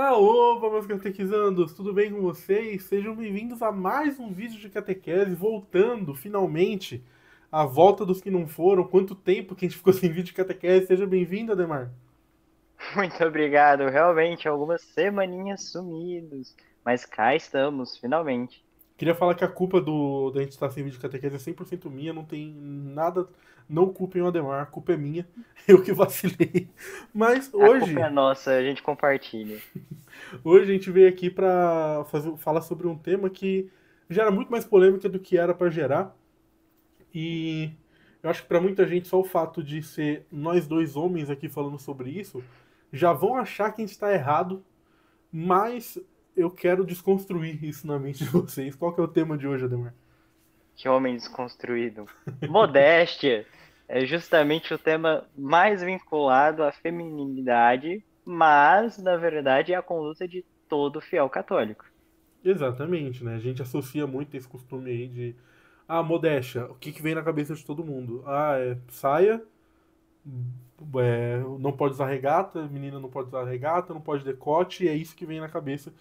Opa, meus catequizandos, tudo bem com vocês? Sejam bem-vindos a mais um vídeo de catequese, voltando, finalmente, a volta dos que não foram. Quanto tempo que a gente ficou sem vídeo de catequese? Seja bem-vindo, Ademar. Muito obrigado. Realmente, algumas semaninhas sumidos. Mas cá estamos, finalmente. Queria falar que a culpa da gente estar sem vídeo de catequese é 100% minha, não tem nada, não culpem o Ademar, a culpa é minha, eu que vacilei. Mas A culpa hoje, é nossa, a gente compartilha. hoje a gente veio aqui para falar sobre um tema que gera muito mais polêmica do que era para gerar. E eu acho que pra muita gente só o fato de ser nós dois homens aqui falando sobre isso já vão achar que a gente tá errado, mas eu quero desconstruir isso na mente de vocês. Qual que é o tema de hoje, Ademar? Que homem desconstruído. Modéstia é justamente o tema mais vinculado à feminilidade, mas, na verdade, é a conduta de todo fiel católico. Exatamente, né? A gente associa muito esse costume aí de modéstia. O que que vem na cabeça de todo mundo? É saia, não pode usar regata, menina não pode usar regata, não pode decote, e é isso que vem na cabeça.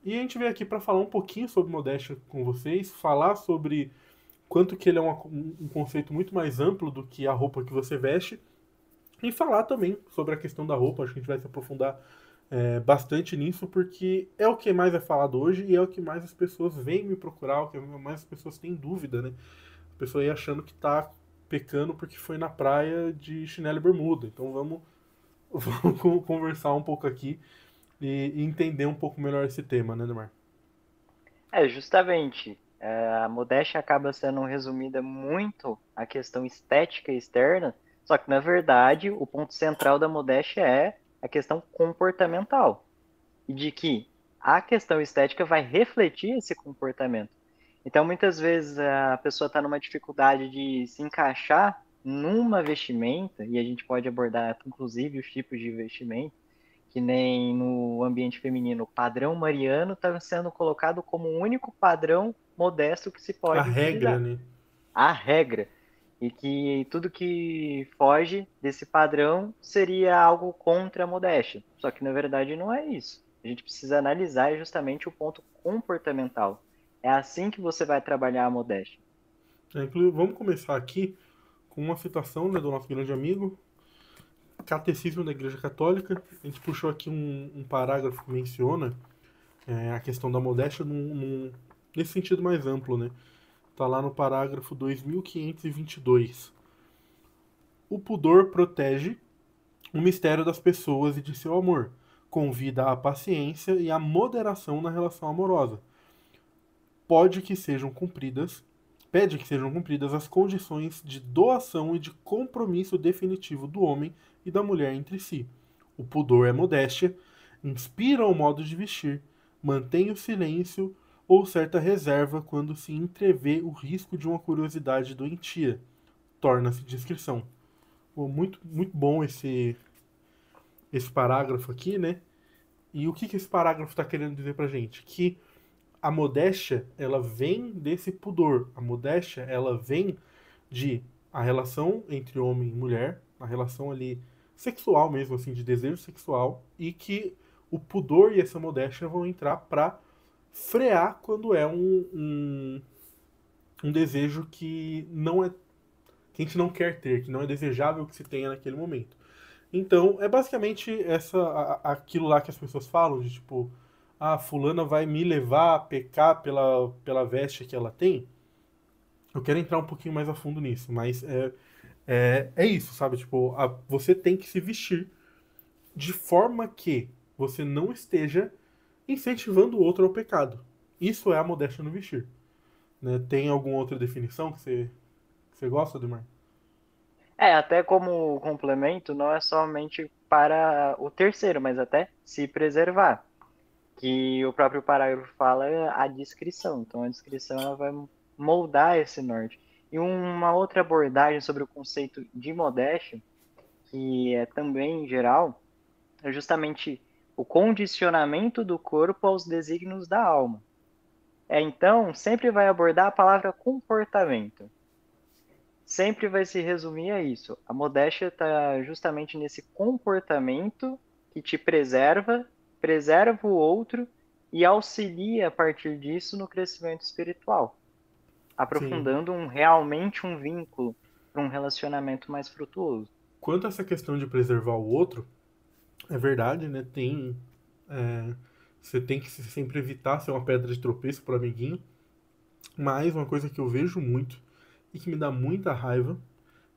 E a gente veio aqui para falar um pouquinho sobre modéstia com vocês, falar sobre quanto que ele é um conceito muito mais amplo do que a roupa que você veste, e falar também sobre a questão da roupa. Acho que a gente vai se aprofundar bastante nisso, porque é o que mais é falado hoje e é o que mais as pessoas vêm me procurar, o que mais as pessoas têm dúvida, né? A pessoa aí achando que tá pecando porque foi na praia de chinelo e bermuda. Então vamos, vamos conversar um pouco aqui e entender um pouco melhor esse tema, né, Neymar? Justamente. A modéstia acaba sendo resumida muito à questão estética externa, só que, na verdade, o ponto central da modéstia é a questão comportamental. E de que a questão estética vai refletir esse comportamento. Então, muitas vezes, a pessoa está numa dificuldade de se encaixar numa vestimenta, e a gente pode abordar, inclusive, os tipos de vestimenta, que nem no ambiente feminino, o padrão mariano está sendo colocado como o único padrão modesto que se A pode regra, utilizar. né? A regra. E que tudo que foge desse padrão seria algo contra a modéstia. Só que na verdade não é isso. A gente precisa analisar justamente o ponto comportamental. É assim que você vai trabalhar a modéstia. Vamos começar aqui com uma citação, né, do nosso grande amigo, Catecismo da Igreja Católica. A gente puxou aqui um parágrafo que menciona a questão da modéstia nesse sentido mais amplo, né? Tá lá no parágrafo 2522. O pudor protege o mistério das pessoas e de seu amor, convida à paciência e à moderação na relação amorosa. Pode que sejam cumpridas, pede que sejam cumpridas as condições de doação e de compromisso definitivo do homem e da mulher entre si. O pudor é modéstia, inspira o modo de vestir, mantém o silêncio ou certa reserva quando se entrevê o risco de uma curiosidade doentia. Torna-se discrição. Pô, muito, muito bom esse parágrafo aqui, né? E o que esse parágrafo está querendo dizer pra gente? Que a modéstia, ela vem desse pudor. A modéstia, ela vem de a relação entre homem e mulher, a relação ali sexual mesmo, assim, de desejo sexual, e que o pudor e essa modéstia vão entrar para frear quando é um desejo que não é que a gente não quer ter, que não é desejável que se tenha naquele momento. Então, é basicamente aquilo lá que as pessoas falam, de tipo, fulana vai me levar a pecar pela veste que ela tem. Eu quero entrar um pouquinho mais a fundo nisso, mas é isso, sabe? Tipo, você tem que se vestir de forma que você não esteja incentivando o outro ao pecado. Isso é a modéstia no vestir. Né? Tem alguma outra definição que você gosta, Demar? Até como complemento, não é somente para o terceiro, mas até se preservar. Que o próprio parágrafo fala a descrição. Então, a descrição ela vai moldar esse norte. E uma outra abordagem sobre o conceito de modéstia, que é também geral, é justamente o condicionamento do corpo aos desígnios da alma. Então, sempre vai abordar a palavra comportamento. Sempre vai se resumir a isso. A modéstia está justamente nesse comportamento que te preserva preserva o outro e auxilia a partir disso no crescimento espiritual, Sim. aprofundando realmente um vínculo para um relacionamento mais frutuoso. Quanto a essa questão de preservar o outro, é verdade, né? É, você tem que sempre evitar ser uma pedra de tropeço pro amiguinho. Mas uma coisa que eu vejo muito e que me dá muita raiva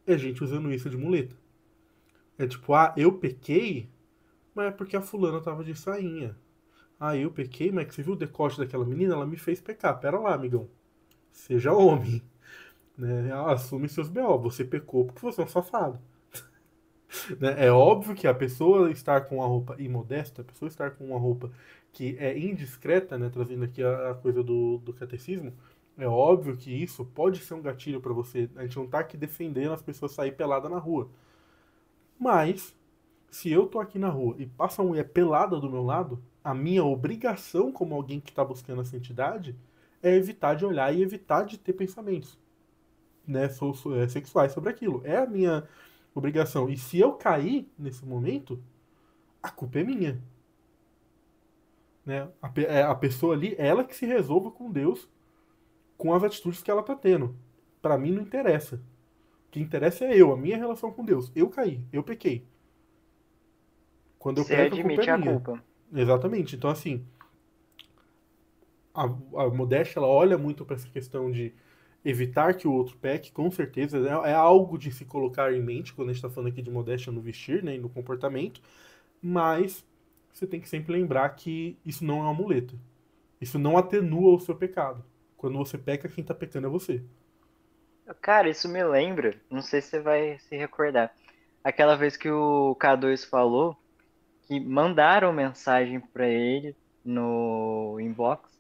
é gente usando isso de muleta. É tipo, ah, eu pequei, mas é porque a fulana tava de sainha. Ah, eu pequei, mas que você viu o decote daquela menina? Ela me fez pecar. Pera lá, amigão. Seja homem, né? Assume seus BO. Você pecou porque você é um safado. Né? É óbvio que a pessoa estar com uma roupa imodesta, a pessoa estar com uma roupa que é indiscreta, né? Trazendo aqui a coisa do catecismo, é óbvio que isso pode ser um gatilho pra você. A gente não tá aqui defendendo as pessoas sair pelada na rua. Mas, se eu tô aqui na rua e passa uma mulher pelada do meu lado, a minha obrigação como alguém que tá buscando a santidade é evitar de olhar e evitar de ter pensamentos, né, sexuais sobre aquilo. É a minha obrigação. E se eu cair nesse momento, a culpa é minha. Né? A pessoa ali, ela que se resolva com Deus, com as atitudes que ela tá tendo. Pra mim não interessa. O que interessa é eu, a minha relação com Deus. Eu caí, eu pequei. Quando eu Você peco, a culpa é admite a minha. culpa. Exatamente. Então, assim, a, a modéstia, ela olha muito para essa questão de evitar que o outro peque, com certeza. É algo de se colocar em mente quando a gente está falando aqui de modéstia no vestir, né, e no comportamento. Mas você tem que sempre lembrar que isso não é uma muleta. Isso não atenua o seu pecado. Quando você peca, quem está pecando é você. Cara, isso me lembra, não sei se você vai se recordar, aquela vez que o K2 falou que mandaram mensagem para ele no inbox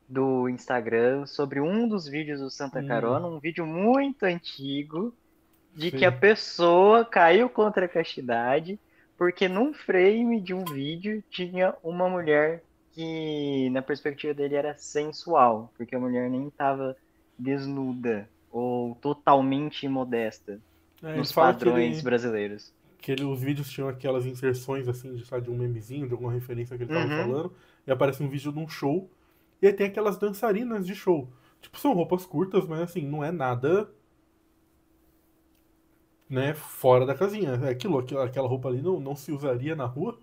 do Instagram sobre um dos vídeos do Santa Hum, Carona, um vídeo muito antigo, de que a sei. pessoa caiu contra a castidade porque num frame de um vídeo tinha uma mulher que na perspectiva dele era sensual, porque a mulher nem estava desnuda ou totalmente imodesta É, ele nos fala que padrões brasileiros. os vídeos tinham aquelas inserções assim, de, sabe, de um memezinho, de alguma referência que ele tava Uhum. falando, e aparece um vídeo de um show, e aí tem aquelas dançarinas de show. Tipo, são roupas curtas, mas assim, não é nada, né, fora da casinha. É aquela roupa ali não se usaria na rua,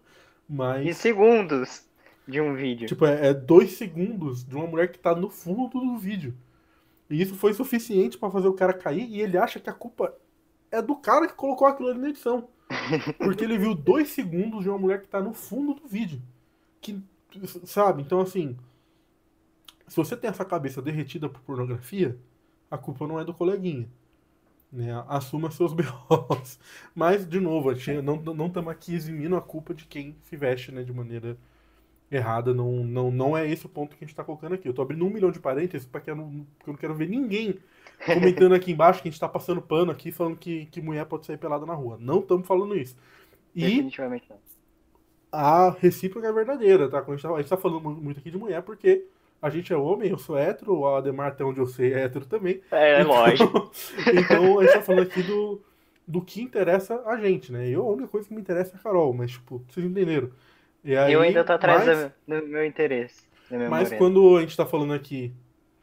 Em mas, segundos de um vídeo. tipo, é 2 segundos de uma mulher que tá no fundo do vídeo. E isso foi suficiente pra fazer o cara cair, e ele acha que a culpa é do cara que colocou aquilo ali na edição. Porque ele viu 2 segundos de uma mulher que tá no fundo do vídeo. Que, sabe? Então, assim, se você tem essa cabeça derretida por pornografia, a culpa não é do coleguinha. Né? Assuma seus BOs. Mas, de novo, a gente não estamos aqui eximindo a culpa de quem se veste, né, de maneira errada. Não é esse o ponto que a gente está colocando aqui. Eu tô abrindo 1 milhão de parênteses porque eu não quero ver ninguém comentando aqui embaixo que a gente está passando pano aqui falando que mulher pode sair pelada na rua. Não estamos falando isso. E Definitivamente não. a recíproca é verdadeira, tá? Quando a gente tá falando muito aqui de mulher porque a gente é homem, eu sou hétero, o Ademar, até onde eu sei, é hétero também. É Então, lógico. então a gente tá falando aqui do que interessa a gente, né? A única coisa que me interessa é a Carol, mas, tipo, vocês entenderam. E Eu ainda aí, tô atrás do meu interesse, da minha mas morena. quando a gente tá falando aqui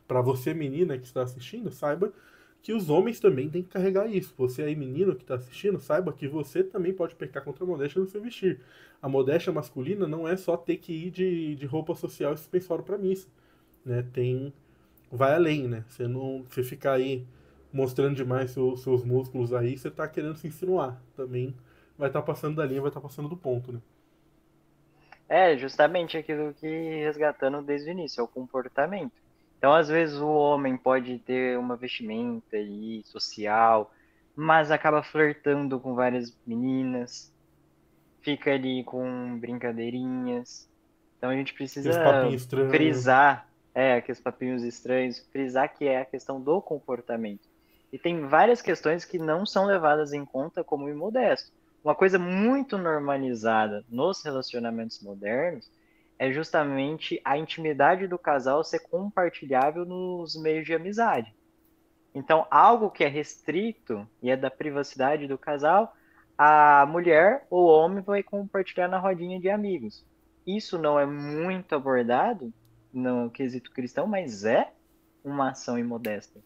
pra você, menina, que está assistindo, saiba que os homens também têm que carregar isso. Você aí, menino que está assistindo, saiba que você também pode pecar contra a modéstia no seu vestir. A modéstia masculina não é só ter que ir de roupa social e suspensório pra missa, né? Vai além, né? Você ficar aí mostrando demais seus músculos aí, você tá querendo se insinuar. Também vai estar passando da linha, vai estar passando do ponto, né? É justamente aquilo que resgatando desde o início, é o comportamento. Então, às vezes, o homem pode ter uma vestimenta aí, social, mas acaba flertando com várias meninas, fica ali com brincadeirinhas. Então, a gente Aqueles precisa papinhos estranhos. frisar, aqueles papinhos estranhos, frisar que é a questão do comportamento. E tem várias questões que não são levadas em conta como imodesto. Uma coisa muito normalizada nos relacionamentos modernos é justamente a intimidade do casal ser compartilhável nos meios de amizade. Então, algo que é restrito e é da privacidade do casal, a mulher ou o homem vai compartilhar na rodinha de amigos. isso não é muito abordado no quesito cristão, mas é uma ação imodesta.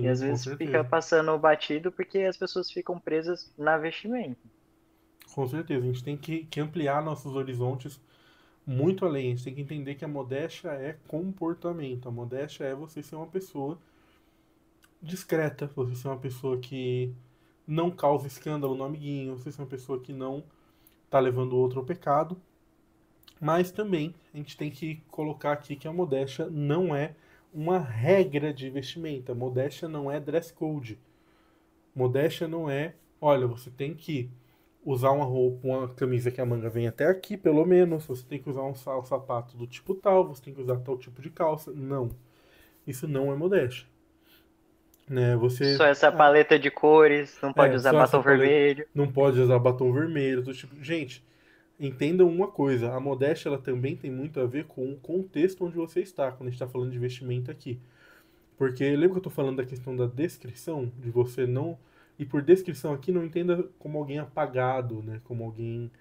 E às Sim, com vezes fica certeza. passando batido porque as pessoas ficam presas na vestimenta. Com certeza. A gente tem que ampliar nossos horizontes muito além. A gente tem que entender que a modéstia é comportamento. A modéstia é você ser uma pessoa discreta, você ser uma pessoa que não causa escândalo no amiguinho, você ser uma pessoa que não tá levando o outro ao pecado. Mas também a gente tem que colocar aqui que a modéstia não é uma regra de vestimenta. Modéstia não é dress code. Modéstia não é, olha, você tem que usar uma roupa, uma camisa que a manga vem até aqui, pelo menos. Você tem que usar um sapato do tipo tal, você tem que usar tal tipo de calça. Não. Isso não é modéstia. Né? Você. Só essa Ah, paleta de cores, não pode usar só essa batom paleta. vermelho. Não pode usar batom vermelho. Do tipo. Gente, entendam uma coisa: a modéstia ela também tem muito a ver com o contexto onde você está, quando a gente está falando de vestimenta aqui. Porque lembra que eu estou falando da questão da descrição, de você não. E por descrição aqui, não entenda como alguém apagado, né? Como alguém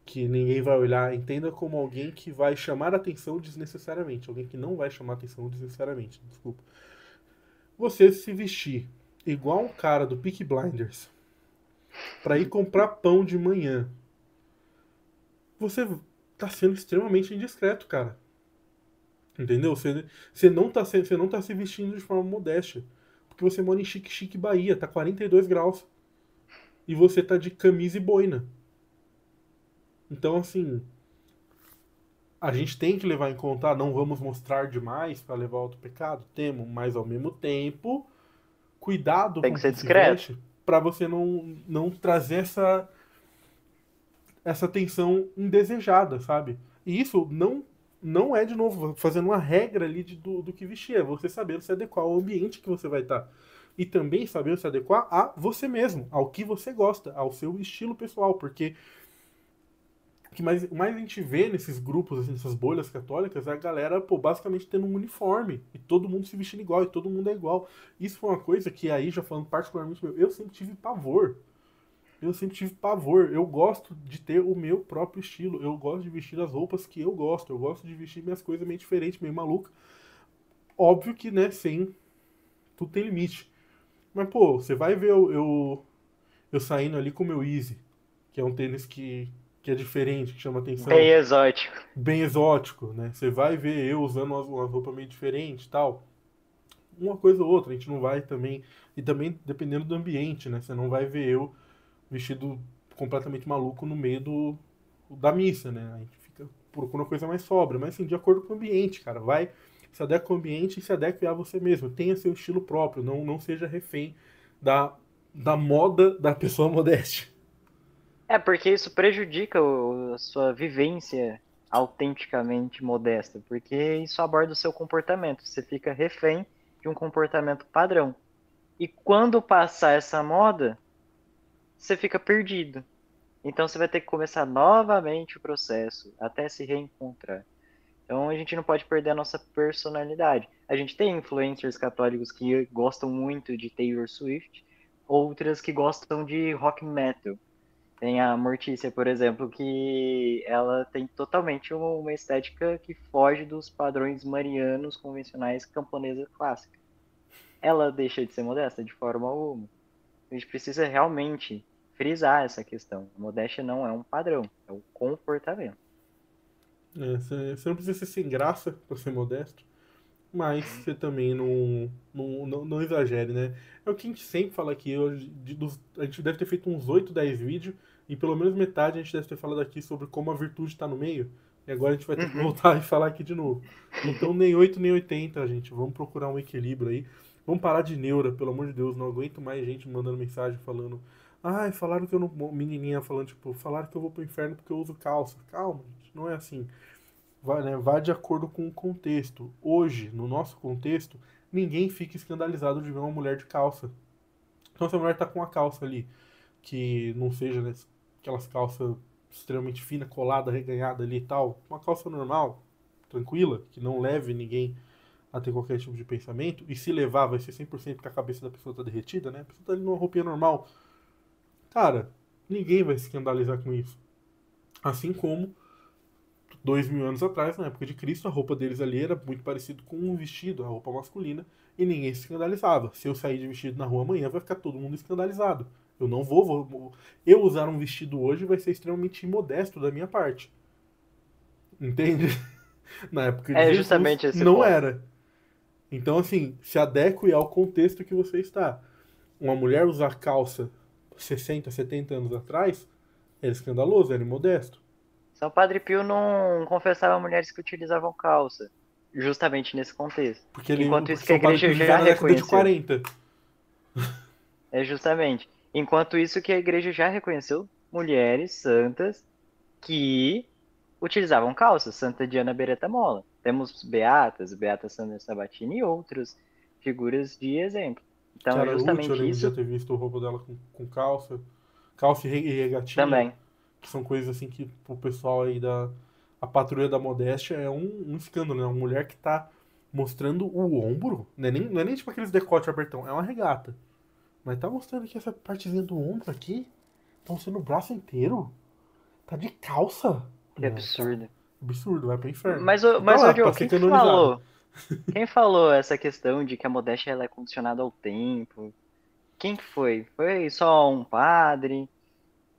que ninguém vai olhar. Entenda como alguém que vai chamar atenção desnecessariamente. Alguém que não vai chamar atenção desnecessariamente. Desculpa. Você se vestir igual um cara do Peaky Blinders para ir comprar pão de manhã, você tá sendo extremamente indiscreto, cara. Entendeu? Você não tá se vestindo de forma modéstia. Porque você mora em Chique Chique Bahia, tá 42 graus. E você tá de camisa e boina. Então, assim, a gente tem que levar em conta, não vamos mostrar demais para levar outro pecado? Temos, mas ao mesmo tempo, cuidado Tem com que o ser que se discreto. veste para você não trazer essa tensão indesejada, sabe? E isso não é, de novo, fazendo uma regra ali do que vestir, é você saber se adequar ao ambiente que você vai estar. E também saber se adequar a você mesmo, ao que você gosta, ao seu estilo pessoal, porque o que mais a gente vê nesses grupos, assim, nessas bolhas católicas, é a galera, pô, basicamente tendo um uniforme, e todo mundo se vestindo igual, e todo mundo é igual. Isso foi uma coisa que aí, já falando particularmente meu, eu sempre tive pavor. Eu sempre tive pavor. Eu gosto de ter o meu próprio estilo. Eu gosto de vestir as roupas que eu gosto. Eu gosto de vestir minhas coisas meio diferentes, meio maluca. Óbvio que, né, sem. Tudo tem limite. Mas, pô, você vai ver eu saindo ali com o meu Easy, que é um tênis que é diferente, que chama Bem atenção, exótico. bem exótico, né? Você vai ver eu usando umas roupas meio diferentes e tal. Uma coisa ou outra, a gente não vai também. E também dependendo do ambiente, né? Você não vai ver eu vestido completamente maluco no meio da missa, né? A gente fica procura uma coisa mais sóbria, mas assim, de acordo com o ambiente, cara. Vai, se adequa ao ambiente e se adeque a você mesmo. Tenha seu estilo próprio, não seja refém da, da moda da pessoa modéstia. É, porque isso prejudica a sua vivência autenticamente modesta, porque isso aborda o seu comportamento. Você fica refém de um comportamento padrão. E quando passar essa moda, você fica perdido. Então você vai ter que começar novamente o processo até se reencontrar. Então a gente não pode perder a nossa personalidade. A gente tem influencers católicos que gostam muito de Taylor Swift, outras que gostam de rock metal. Tem a Mortícia, por exemplo, que ela tem totalmente uma estética que foge dos padrões marianos convencionais camponesa clássica. Ela deixa de ser modesta de forma alguma. A gente precisa realmente frisar essa questão. A modéstia não é um padrão, é um comportamento. É, você não precisa ser sem graça para ser modesto, mas você também não exagere, né? É o que a gente sempre fala aqui. A gente deve ter feito uns 8 10 vídeos e pelo menos metade a gente deve ter falado aqui sobre como a virtude está no meio. E agora a gente vai ter que Uhum. voltar e falar aqui de novo. Então, nem 8 nem 80 gente. Vamos procurar um equilíbrio aí. Vamos parar de neura, pelo amor de Deus. Não aguento mais gente me mandando mensagem falando. Ai, falaram que eu não. Menininha falando, tipo, falaram que eu vou pro inferno porque eu uso calça. Calma, gente. Não é assim. Vai, né, vai de acordo com o contexto. Hoje, no nosso contexto, ninguém fica escandalizado de ver uma mulher de calça. Então, se a mulher tá com uma calça ali, que não seja, né, aquelas calças extremamente fina, colada, reganhada ali e tal, uma calça normal, tranquila, que não leve ninguém a ter qualquer tipo de pensamento, e se levar vai ser 100% porque a cabeça da pessoa tá derretida, né? A pessoa tá ali numa roupinha normal. Cara, ninguém vai se escandalizar com isso. Assim como 2000 anos atrás, na época de Cristo, a roupa deles ali era muito parecido com um vestido, a roupa masculina, e ninguém se escandalizava. Se eu sair de vestido na rua amanhã, vai ficar todo mundo escandalizado. Eu não eu usar um vestido hoje vai ser extremamente imodesto da minha parte. Entende? Na época de É Jesus, justamente esse não ponto. era. Então, assim, se adeque ao contexto que você está. Uma mulher usar calça 60, 70 anos atrás era escandaloso, era imodesto. São Padre Pio não confessava mulheres que utilizavam calça, justamente nesse contexto. Porque Enquanto o isso que a São Padre igreja Pio vivia já na década de reconheceu. 40. É justamente. Enquanto isso que a igreja já reconheceu mulheres santas que utilizavam calças, Santa Diana Beretta Molla. Temos beatas, Beata Sandra Sabatini e outras figuras de exemplo. Que Então é era útil, eu justamente lembro de já isso ter visto o roubo dela com calça. Calça e regatinha, também. que são coisas assim que pro pessoal aí da. A patrulha da modéstia é um escândalo, né? Uma mulher que tá mostrando o ombro, não é nem tipo aqueles decote abertão, é uma regata. Mas tá mostrando aqui essa partezinha do ombro aqui, tá mostrando o braço inteiro, tá de calça. Que Não, tá absurdo. absurdo, vai pro inferno. Mas, E tá ô lá, pra Diogo, ser canonizada. quem falou essa questão de que a modéstia ela é condicionada ao tempo? Quem que foi? Foi só um padre?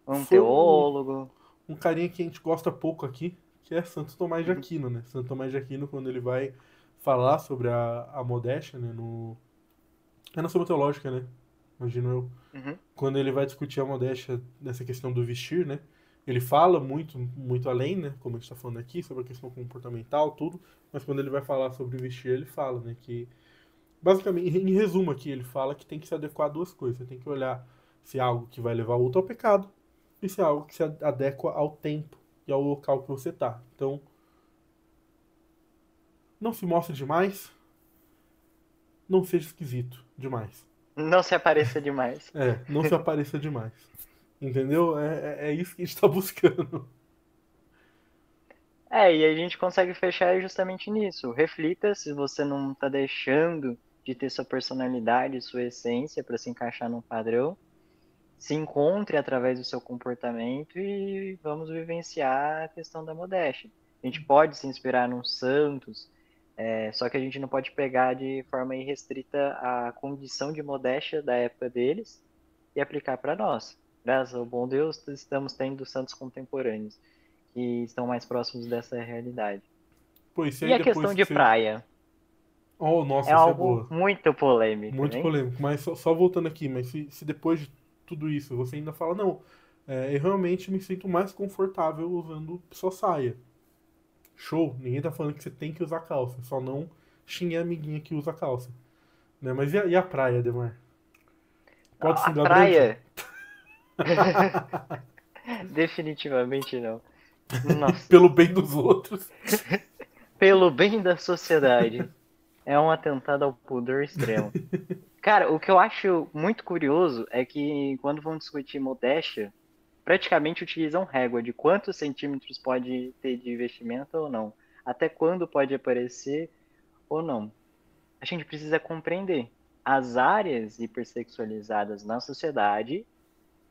Um Foi teólogo? um carinha que a gente gosta pouco aqui, que é Santo Tomás de Uhum. Aquino, né? Santo Tomás de Aquino, quando ele vai falar sobre a modéstia, né? É na Suma Teológica, né? Imagino eu. Uhum. Quando ele vai discutir a modéstia nessa questão do vestir, né? Ele fala muito, muito além, né? Como a gente está falando aqui, sobre a questão comportamental, tudo. Mas quando ele vai falar sobre vestir, ele fala, né? Que, basicamente, em resumo aqui, ele fala que tem que se adequar a duas coisas. Você tem que olhar se é algo que vai levar outro ao pecado e se é algo que se adequa ao tempo e ao local que você está. Então, não se mostre demais, não seja esquisito demais. Não se apareça demais. Não se apareça demais. Entendeu? É isso que a gente tá buscando. E a gente consegue fechar justamente nisso. Reflita se você não está deixando de ter sua personalidade, sua essência para se encaixar num padrão. Se encontre através do seu comportamento e vamos vivenciar a questão da modéstia. A gente pode se inspirar nos santos, só que a gente não pode pegar de forma irrestrita a condição de modéstia da época deles e aplicar para nós. Graças ao bom Deus, estamos tendo santos contemporâneos que estão mais próximos dessa realidade. Pois, e E aí a questão depois de que você. praia? Oh, É nossa, essa é algo boa. muito polêmico, Muito hein? polêmico. Mas só voltando aqui, mas se depois de tudo isso você ainda fala, não, eu realmente me sinto mais confortável usando só saia. Show, ninguém tá falando que você tem que usar calça, só não xingue a amiguinha que usa calça. Né? Mas e a praia, Demar? Pode A sunga branca? praia, definitivamente não. Nossa, Pelo bem dos outros. pelo bem da sociedade, é um atentado ao pudor extremo. Cara, o que eu acho muito curioso é que quando vão discutir modéstia, praticamente utilizam régua de quantos centímetros pode ter de vestimenta ou não, até quando pode aparecer ou não. A gente precisa compreender as áreas hipersexualizadas na sociedade,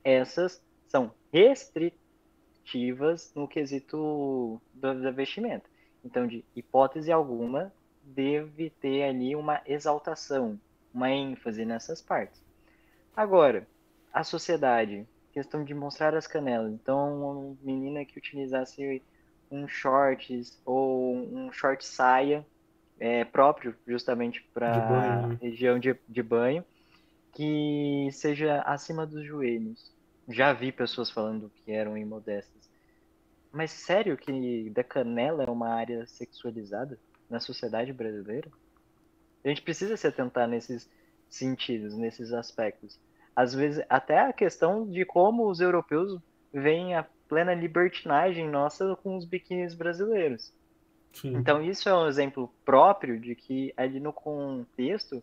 essas são restritivas no quesito da vestimenta. Então, de hipótese alguma, deve ter ali uma exaltação, uma ênfase nessas partes. Agora, a sociedade, questão de mostrar as canelas. Então, uma menina que utilizasse um shorts ou um short saia próprio justamente De banho, para né? região de banho, que seja acima dos joelhos. Já vi pessoas falando que eram imodestas. Mas sério que da canela é uma área sexualizada na sociedade brasileira? A gente precisa se atentar nesses sentidos, nesses aspectos. Às vezes, até a questão de como os europeus veem a plena libertinagem nossa com os biquínis brasileiros. Sim. Então, isso é um exemplo próprio de que ali no contexto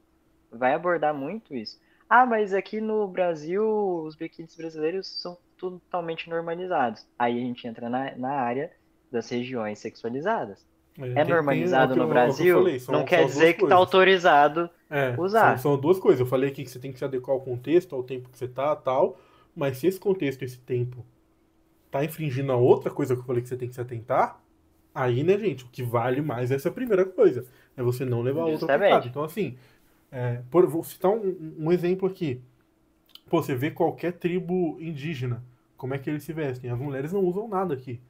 vai abordar muito isso. Ah, mas aqui no Brasil os biquínis brasileiros são totalmente normalizados. Aí a gente entra na área das regiões sexualizadas. É É normalizado no é o que eu Brasil? falei, Não são quer as duas dizer que está coisas. autorizado usar. São duas coisas. Eu falei aqui que você tem que se adequar ao contexto, ao tempo que você tá, tal. Mas se esse contexto, esse tempo, tá infringindo a outra coisa que eu falei que você tem que se atentar, Aí, né, gente, o que vale mais é essa primeira coisa. É você não levar a outra ao pecado. Justamente. Então, assim, vou citar um exemplo aqui. Pô, você vê qualquer tribo indígena, como é que eles se vestem? As mulheres não usam nada aqui.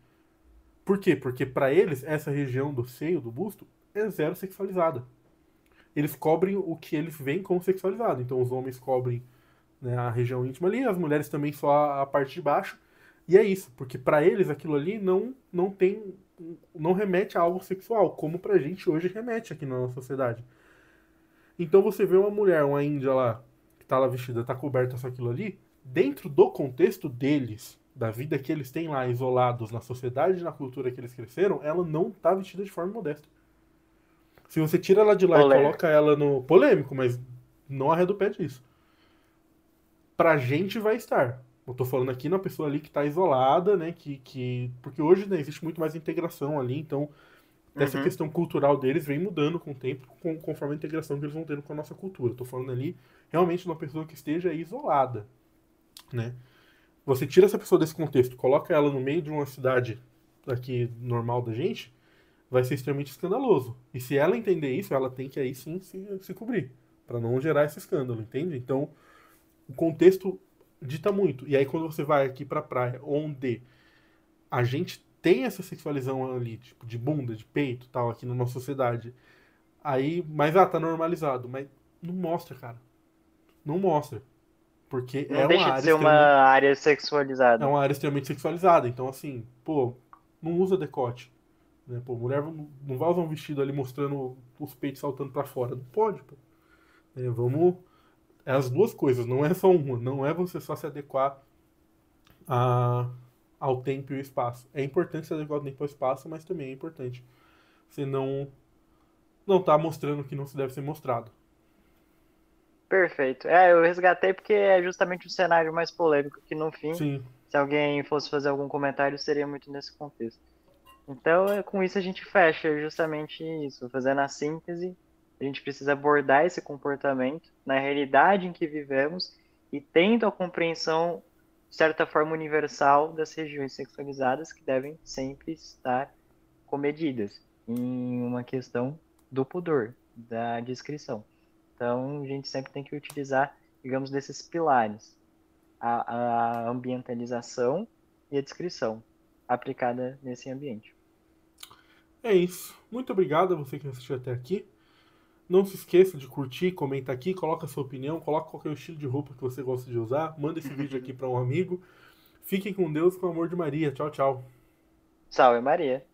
Por quê? Porque pra eles, essa região do seio, do busto, é zero sexualizada. Eles cobrem o que eles veem como sexualizado. Então, os homens cobrem, né, a região íntima ali, as mulheres também só a parte de baixo. E é isso, porque pra eles aquilo ali não remete a algo sexual, como pra gente hoje remete aqui na nossa sociedade. Então você vê uma mulher, uma índia lá, que tá lá vestida, tá coberta só aquilo ali, dentro do contexto deles, da vida que eles têm lá, isolados na sociedade e na cultura que eles cresceram, ela não tá vestida de forma modesta. Se você tira ela de lá e Polêmico. coloca ela no. Polêmico, mas não arreda o pé disso. Pra gente vai estar. Eu tô falando aqui na pessoa ali que tá isolada, né? Porque hoje, né, existe muito mais integração ali, então essa Uhum. questão cultural deles vem mudando com o tempo, conforme a integração que eles vão tendo com a nossa cultura. Tô falando ali realmente de uma pessoa que esteja isolada, né? Você tira essa pessoa desse contexto, coloca ela no meio de uma cidade aqui normal da gente, vai ser extremamente escandaloso. E se ela entender isso, ela tem que aí sim se cobrir, para não gerar esse escândalo, entende? Então, o contexto dita muito. E aí quando você vai aqui pra praia, onde a gente tem essa sexualização ali, tipo, de bunda, de peito, tal, aqui na nossa sociedade. Aí, mas tá normalizado, mas não mostra, cara. Não mostra, porque Não deixa de ser uma área é sexualizada. uma área extremamente sexualizada. Então, assim, pô, não usa decote, né? Pô, mulher não vai usar um vestido ali mostrando os peitos saltando pra fora, não pode, pô. Vamos, é as duas coisas, não é só uma, não é você só se adequar a, ao tempo e ao espaço. É importante se adequar ao tempo e ao espaço, mas também é importante você não tá mostrando o que não se deve ser mostrado. Perfeito. É, eu resgatei porque é justamente o cenário mais polêmico que no fim, Sim, se alguém fosse fazer algum comentário, seria muito nesse contexto. Então, com isso a gente fecha justamente isso, fazendo a síntese. A gente precisa abordar esse comportamento na realidade em que vivemos e tendo a compreensão, de certa forma, universal das regiões sexualizadas que devem sempre estar comedidas em uma questão do pudor, da discrição. Então, a gente sempre tem que utilizar, digamos, desses pilares: a ambientalização e a descrição aplicada nesse ambiente. é isso. Muito obrigado a você que assistiu até aqui. Não se esqueça de curtir, comentar aqui, coloca a sua opinião, coloca qualquer estilo de roupa que você gosta de usar, manda esse vídeo aqui para um amigo. Fiquem com Deus, com o amor de Maria. Tchau, tchau. Salve Maria!